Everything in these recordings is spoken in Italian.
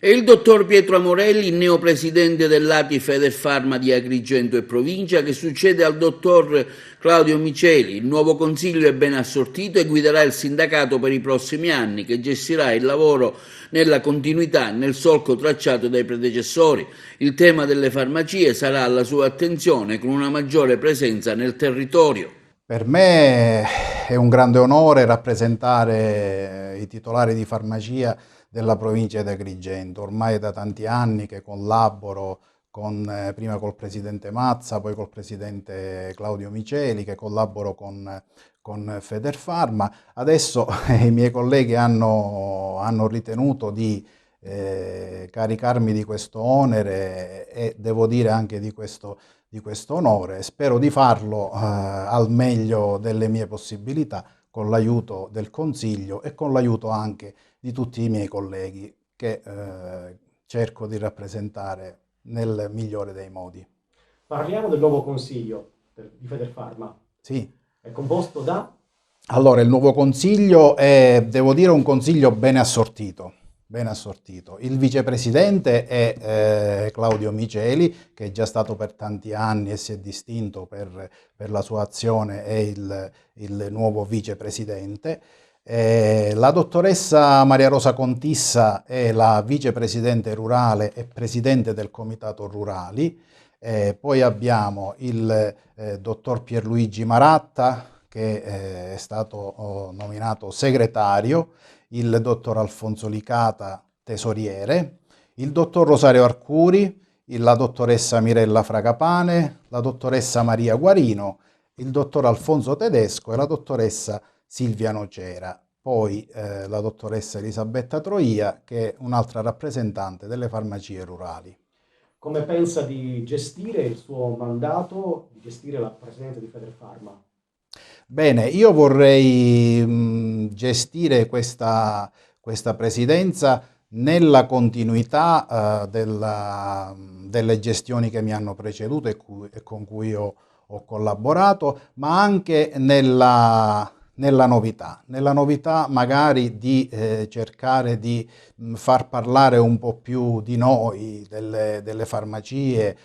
È il dottor Pietro Amorelli, neopresidente dell'ATI Federfarma di Agrigento e provincia, che succede al dottor Claudio Miceli. Il nuovo consiglio è ben assortito e guiderà il sindacato per i prossimi anni, che gestirà il lavoro nella continuità e nel solco tracciato dai predecessori. Il tema delle farmacie sarà alla sua attenzione con una maggiore presenza nel territorio. Per me è un grande onore rappresentare i titolari di farmacia della provincia di Agrigento. Ormai è da tanti anni che collaboro prima col presidente Mazza, poi col presidente Claudio Miceli, che collaboro con Federfarma. Adesso i miei colleghi hanno ritenuto di caricarmi di questo onere e devo dire anche di questo onore. Spero di farlo al meglio delle mie possibilità, con l'aiuto del Consiglio e con l'aiuto anche di tutti i miei colleghi che cerco di rappresentare nel migliore dei modi. Parliamo del nuovo consiglio di Federfarma. Sì. È composto da? Allora, il nuovo consiglio è, devo dire, un consiglio ben assortito. Ben assortito. Il vicepresidente è Claudio Miceli, che è già stato per tanti anni e si è distinto per la sua azione, è il nuovo vicepresidente. La dottoressa Maria Rosa Contissa è la vicepresidente rurale e presidente del comitato rurali. Poi abbiamo il dottor Pierluigi Maratta, che è stato nominato segretario, il dottor Alfonso Licata, tesoriere, il dottor Rosario Arcuri, la dottoressa Mirella Fragapane, la dottoressa Maria Guarino, il dottor Alfonso Tedesco e la dottoressa Silvia Nocera. Poi la dottoressa Elisabetta Troia, che è un'altra rappresentante delle farmacie rurali. Come pensa di gestire il suo mandato, di gestire la presidenza di Federfarma? Bene, io vorrei gestire questa presidenza nella continuità delle gestioni che mi hanno preceduto e con cui ho collaborato, ma anche nella novità magari di cercare di far parlare un po' più di noi, delle farmacie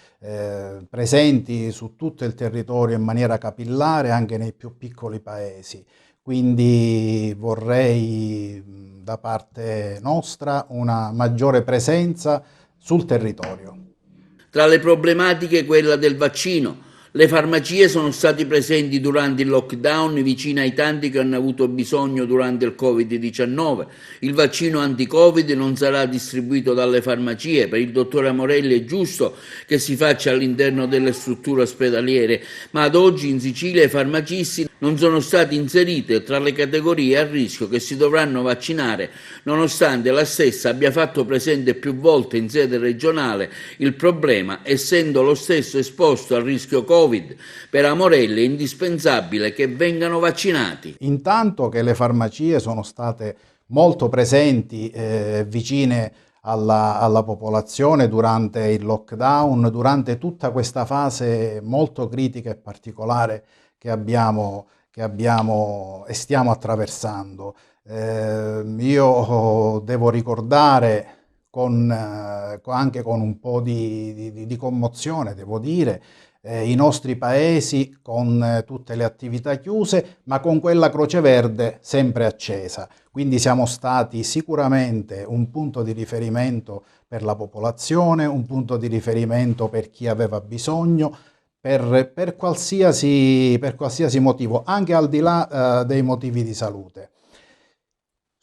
presenti su tutto il territorio in maniera capillare, anche nei più piccoli paesi. Quindi vorrei da parte nostra una maggiore presenza sul territorio. Tra le problematiche quella del vaccino. Le farmacie sono stati presenti durante il lockdown vicino ai tanti che hanno avuto bisogno durante il Covid-19. Il vaccino anti-Covid non sarà distribuito dalle farmacie. Per il dottore Amorelli è giusto che si faccia all'interno delle strutture ospedaliere, ma ad oggi in Sicilia i farmacisti non sono stati inseriti tra le categorie a rischio che si dovranno vaccinare, nonostante la stessa abbia fatto presente più volte in sede regionale il problema, essendo lo stesso esposto al rischio Covid. Per Amorelli è indispensabile che vengano vaccinati. Intanto che le farmacie sono state molto presenti, vicine alla popolazione durante il lockdown, durante tutta questa fase molto critica e particolare che abbiamo e stiamo attraversando. Io devo ricordare anche con un po' di commozione, devo dire, i nostri paesi con tutte le attività chiuse, ma con quella Croce Verde sempre accesa. Quindi siamo stati sicuramente un punto di riferimento per la popolazione, un punto di riferimento per chi aveva bisogno, per qualsiasi motivo, anche al di là dei motivi di salute.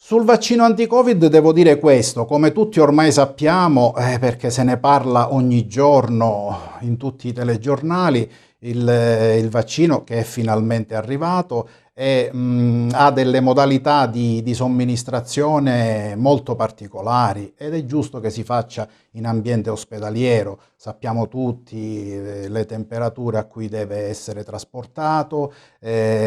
Sul vaccino anti-Covid devo dire questo: come tutti ormai sappiamo, perché se ne parla ogni giorno in tutti i telegiornali, il vaccino che è finalmente arrivato ha delle modalità di somministrazione molto particolari ed è giusto che si faccia in ambiente ospedaliero. Sappiamo tutti le temperature a cui deve essere trasportato,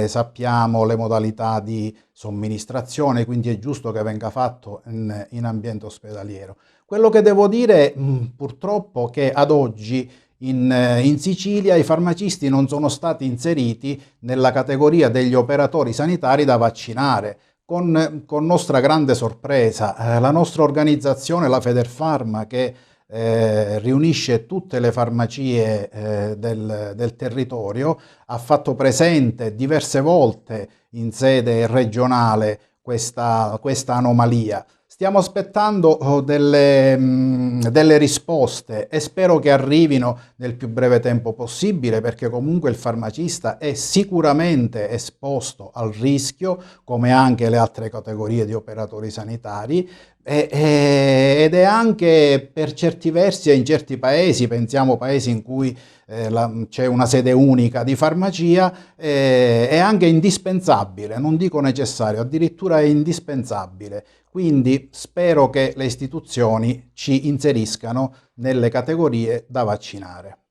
sappiamo le modalità di somministrazione, quindi è giusto che venga fatto in ambiente ospedaliero. Quello che devo dire purtroppo che ad oggi in Sicilia i farmacisti non sono stati inseriti nella categoria degli operatori sanitari da vaccinare, con nostra grande sorpresa, la nostra organizzazione, la Federfarma, che riunisce tutte le farmacie del territorio, ha fatto presente diverse volte in sede regionale questa anomalia. Stiamo aspettando delle risposte e spero che arrivino nel più breve tempo possibile, perché comunque il farmacista è sicuramente esposto al rischio, come anche le altre categorie di operatori sanitari, ed è anche per certi versi, in certi paesi, pensiamo paesi in cui c'è una sede unica di farmacia, è anche indispensabile, non dico necessario, addirittura è indispensabile. Quindi spero che le istituzioni ci inseriscano nelle categorie da vaccinare.